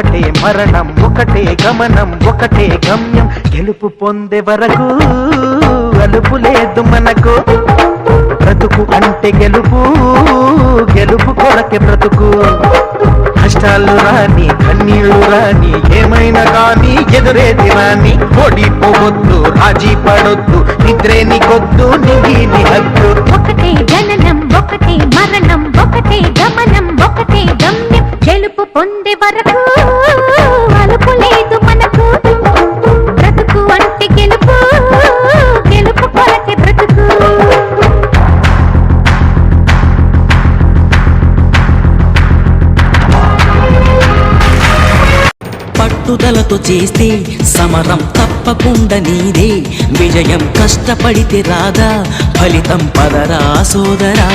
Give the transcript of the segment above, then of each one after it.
ఒకటే మరణం ఒకటే గమనం ఒకటే గమ్యం గెలుపు పొందే వరకు అలుపు లేదు మనకు బ్రతుకు అంటే గెలుపు గెలుపు కొరకే బ్రతుకు కష్టాలు రాని కన్నీళ్లు రాని ఏమైనా కానీ ఎదురేది రాని ఓడిపోవద్దు రాజీ పడొద్దు నిద్రే నీకొద్దు నీ హద్దు ఒకటే జననం ఒకటే మరణం ఒకటే గమనం ఒకటే గమ్యం గెలుపు పొందే వరకు అలుపు లేదు మనకు బ్రతుకు అంటే గెలుపు గెలుపు కొరకే బ్రతుకు పట్టుదలతో చేస్తే సమరం తప్పకుండా నీదే విజయం కష్టపడితే రాదా ఫలితం పదరా సోదరా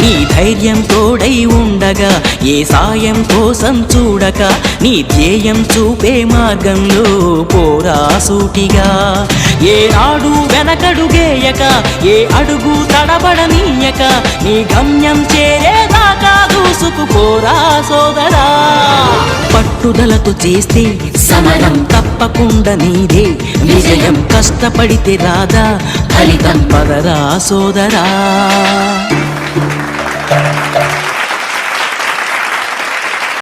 నీ ధైర్యం తోడై ఉండగా ఏ సాయం కోసం చూడక నీ ధ్యేయం చూపే మార్గంలో పోరా సూటిగా ఏ నాడు వెనకడుగేయక ఏ అడుగు తడబడనీయక నీ గమ్యం చేరేదాకా దూసుకుపోరా సోదరా పట్టుదలతో చేస్తే సమరం తప్పకుండా నీదే విజయం కష్టపడితే రాదా ఫలితం పదరా సోదరా